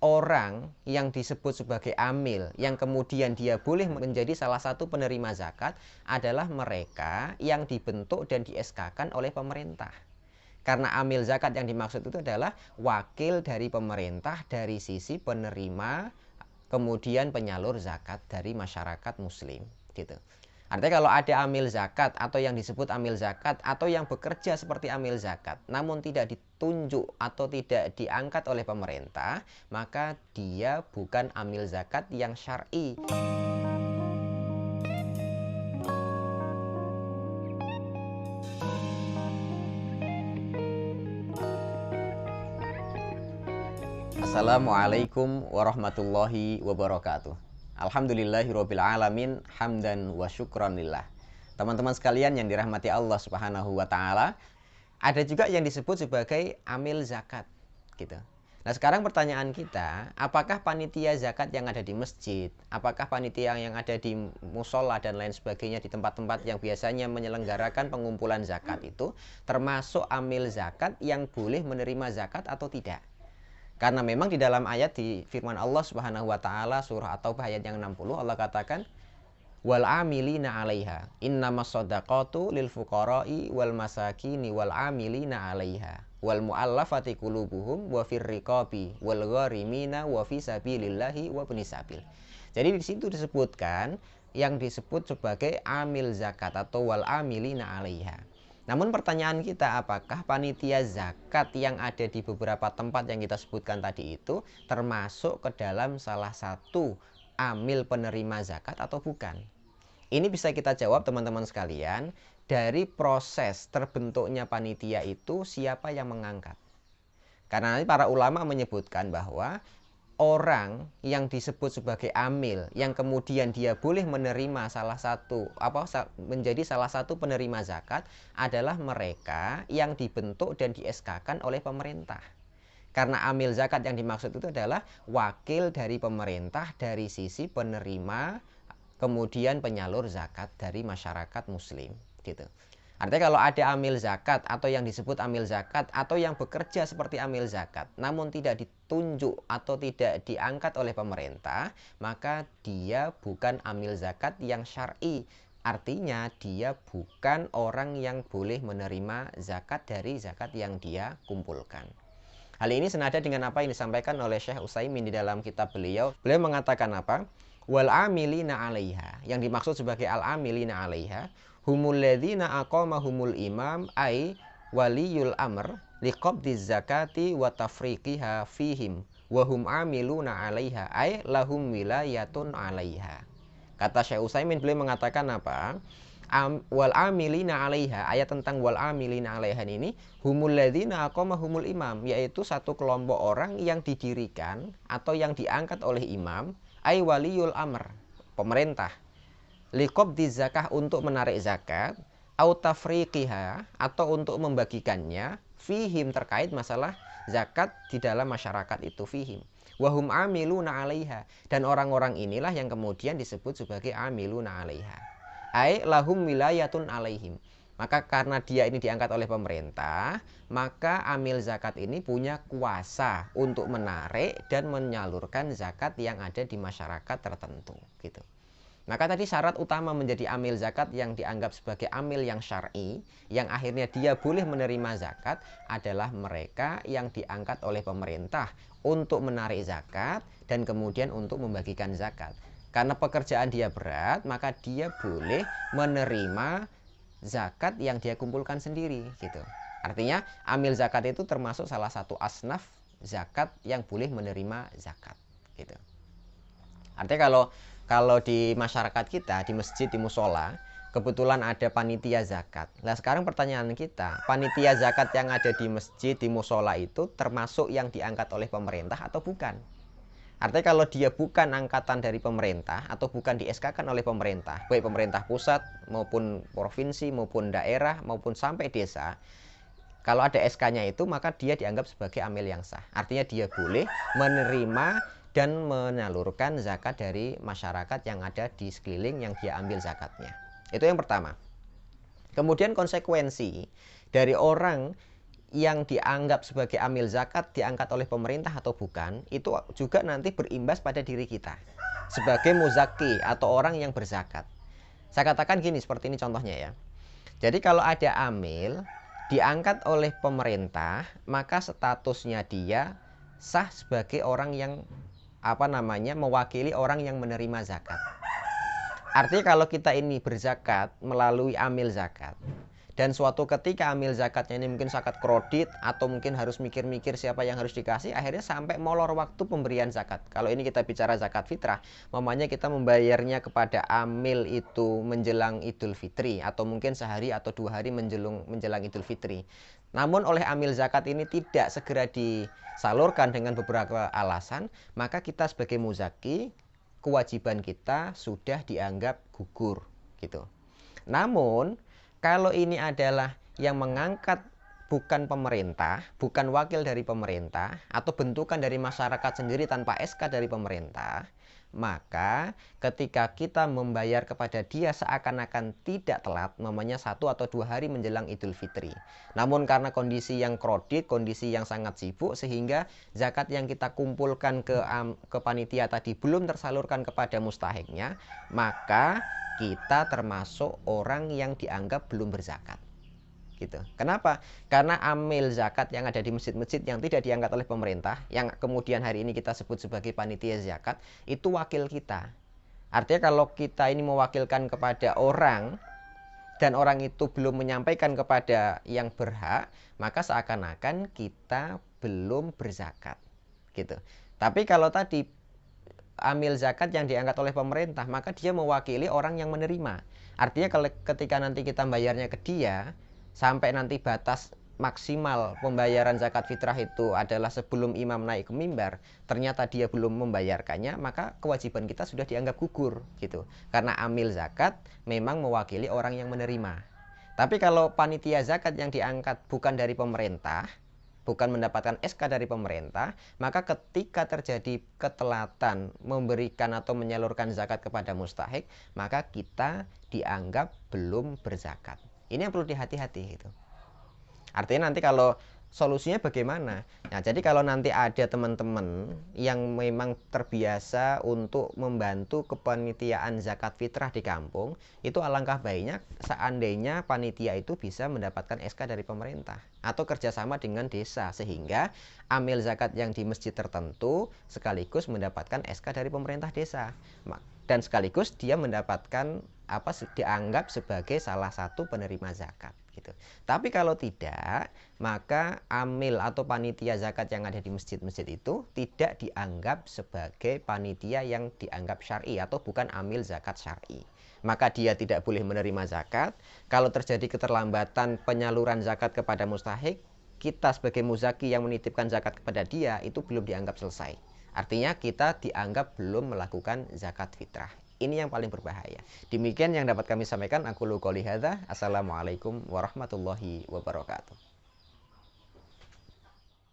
orang yang disebut sebagai amil, yang kemudian dia boleh menjadi salah satu penerima zakat, adalah mereka yang dibentuk dan di-SK-kan oleh pemerintah. Karena amil zakat yang dimaksud itu adalah wakil dari pemerintah dari sisi penerima, kemudian penyalur zakat dari masyarakat muslim, gitu. Artinya kalau ada amil zakat atau yang disebut amil zakat atau yang bekerja seperti amil zakat namun tidak ditunjuk atau tidak diangkat oleh pemerintah, maka dia bukan amil zakat yang syar'i. Assalamualaikum warahmatullahi wabarakatuh. Alhamdulillahirabbil alamin, hamdan wa syukranillah. Teman-teman sekalian yang dirahmati Allah Subhanahu wa taala, ada juga yang disebut sebagai amil zakat, gitu. Nah, sekarang pertanyaan kita, apakah panitia zakat yang ada di masjid, apakah panitia yang ada di musola dan lain sebagainya, di tempat-tempat yang biasanya menyelenggarakan pengumpulan zakat itu termasuk amil zakat yang boleh menerima zakat atau tidak? Karena memang di dalam ayat di firman Allah Subhanahu wa taala surah At-Taubah ayat yang 60, Allah katakan wal amilina 'alaiha innamas shadaqatu lil fuqara'i wal masakini wal amilina 'alaiha wal mu'allafati qulubuhum wa fir riqabi wal gharimina wa fi sabilillahi wa ibnis sabil. Jadi di situ disebutkan yang disebut sebagai amil zakat atau wal amilina 'alaiha. Namun pertanyaan kita, apakah panitia zakat yang ada di beberapa tempat yang kita sebutkan tadi itu termasuk ke dalam salah satu amil penerima zakat atau bukan? Ini bisa kita jawab teman-teman sekalian dari proses terbentuknya panitia itu siapa yang mengangkat. Karena nanti para ulama menyebutkan bahwa orang yang disebut sebagai amil yang kemudian dia boleh menerima menjadi salah satu penerima zakat adalah mereka yang dibentuk dan di-SK-kan oleh pemerintah. Karena amil zakat yang dimaksud itu adalah wakil dari pemerintah dari sisi penerima, kemudian penyalur zakat dari masyarakat muslim, gitu. Artinya kalau ada amil zakat atau yang disebut amil zakat atau yang bekerja seperti amil zakat namun tidak ditunjuk atau tidak diangkat oleh pemerintah, maka dia bukan amil zakat yang syar'i. Artinya dia bukan orang yang boleh menerima zakat dari zakat yang dia kumpulkan. Hal ini senada dengan apa yang disampaikan oleh Syekh Utsaimin di dalam kitab beliau. Beliau mengatakan apa? Wal amilina 'alaiha. Yang dimaksud sebagai al amilina 'alaiha humul ladzina aqamahumul imam ay waliyul amr liqabdiz zakati wa tafriqiha fihim wa hum amiluna 'alaiha ay lahum wilayatun 'alaiha. Kata Syekh Utsaimin, beliau mengatakan apa? Wal amilina 'alaiha, ayat tentang wal amilina 'alaiha ini humul ladzina aqamahumul imam, yaitu satu kelompok orang yang didirikan atau yang diangkat oleh imam, ay waliyul amr, pemerintah, liqabdi zakah, untuk menarik zakat, au tafriqiha, atau untuk membagikannya, fihim, terkait masalah zakat di dalam masyarakat itu, fihim wahum amiluna 'alaiha, dan orang-orang inilah yang kemudian disebut sebagai amiluna 'alaiha ai lahum wilayatun 'alaihim. Maka karena dia ini diangkat oleh pemerintah, maka amil zakat ini punya kuasa untuk menarik dan menyalurkan zakat yang ada di masyarakat tertentu, gitu. Maka tadi syarat utama menjadi amil zakat yang dianggap sebagai amil yang syar'i, yang akhirnya dia boleh menerima zakat, adalah mereka yang diangkat oleh pemerintah untuk menarik zakat dan kemudian untuk membagikan zakat. Karena pekerjaan dia berat, maka dia boleh menerima zakat yang dia kumpulkan sendiri, gitu. Artinya amil zakat itu termasuk salah satu asnaf zakat yang boleh menerima zakat, gitu. Artinya kalau di masyarakat kita, di masjid, di musola, kebetulan ada panitia zakat. Nah, sekarang pertanyaan kita, panitia zakat yang ada di masjid, di musola itu termasuk yang diangkat oleh pemerintah atau bukan? Artinya kalau dia bukan angkatan dari pemerintah atau bukan di-SK-kan oleh pemerintah, baik pemerintah pusat maupun provinsi maupun daerah maupun sampai desa, kalau ada SK-nya itu maka dia dianggap sebagai amil yang sah. Artinya dia boleh menerima dan menyalurkan zakat dari masyarakat yang ada di sekeliling yang dia ambil zakatnya. Itu yang pertama. Kemudian konsekuensi dari orang yang dianggap sebagai amil zakat diangkat oleh pemerintah atau bukan, itu juga nanti berimbas pada diri kita sebagai muzaki atau orang yang berzakat. Saya katakan gini, seperti ini contohnya ya. Jadi kalau ada amil diangkat oleh pemerintah, maka statusnya dia sah sebagai orang yang mewakili orang yang menerima zakat. Artinya kalau kita ini berzakat melalui amil zakat, dan suatu ketika amil zakatnya ini mungkin zakat kredit atau mungkin harus mikir-mikir siapa yang harus dikasih, akhirnya sampai molor waktu pemberian zakat. Kalau ini kita bicara zakat fitrah, mamanya kita membayarnya kepada amil itu menjelang Idul Fitri atau mungkin sehari atau 2 hari menjelang Idul Fitri. Namun oleh amil zakat ini tidak segera disalurkan dengan beberapa alasan, maka kita sebagai muzaki, kewajiban kita sudah dianggap gugur gitu. Namun kalau ini adalah yang mengangkat bukan pemerintah, bukan wakil dari pemerintah, atau bentukan dari masyarakat sendiri tanpa SK dari pemerintah, maka ketika kita membayar kepada dia seakan-akan tidak telat, namanya 1 atau 2 hari menjelang Idul Fitri. Namun karena kondisi yang kredit, kondisi yang sangat sibuk, sehingga zakat yang kita kumpulkan ke panitia tadi belum tersalurkan kepada mustahiknya, maka kita termasuk orang yang dianggap belum berzakat gitu. Kenapa? Karena amil zakat yang ada di masjid-masjid yang tidak diangkat oleh pemerintah, yang kemudian hari ini kita sebut sebagai panitia zakat, itu wakil kita. Artinya kalau kita ini mewakilkan kepada orang dan orang itu belum menyampaikan kepada yang berhak, maka seakan-akan kita belum berzakat gitu. Tapi kalau tadi amil zakat yang diangkat oleh pemerintah, maka dia mewakili orang yang menerima. Artinya ketika nanti kita bayarnya ke dia, sampai nanti batas maksimal pembayaran zakat fitrah itu adalah sebelum imam naik ke mimbar, ternyata dia belum membayarkannya, maka kewajiban kita sudah dianggap gugur gitu. Karena amil zakat memang mewakili orang yang menerima. Tapi kalau panitia zakat yang diangkat bukan dari pemerintah, bukan mendapatkan SK dari pemerintah, maka ketika terjadi ketelatan memberikan atau menyalurkan zakat kepada mustahik, maka kita dianggap belum berzakat. Ini yang perlu dihati-hati gitu. Artinya nanti kalau solusinya bagaimana? Nah, jadi kalau nanti ada teman-teman yang memang terbiasa untuk membantu kepanitiaan zakat fitrah di kampung, itu alangkah baiknya seandainya panitia itu bisa mendapatkan SK dari pemerintah atau kerjasama dengan desa, sehingga amil zakat yang di masjid tertentu sekaligus mendapatkan SK dari pemerintah desa, dan sekaligus dia mendapatkan dianggap sebagai salah satu penerima zakat gitu. Tapi kalau tidak, maka amil atau panitia zakat yang ada di masjid-masjid itu tidak dianggap sebagai panitia yang dianggap syar'i atau bukan amil zakat syar'i. Maka dia tidak boleh menerima zakat. Kalau terjadi keterlambatan penyaluran zakat kepada mustahik, kita sebagai muzaki yang menitipkan zakat kepada dia itu belum dianggap selesai. Artinya kita dianggap belum melakukan zakat fitrah. Ini yang paling berbahaya. Demikian yang dapat kami sampaikan. Aku qouli hadza. Assalamualaikum warahmatullahi wabarakatuh.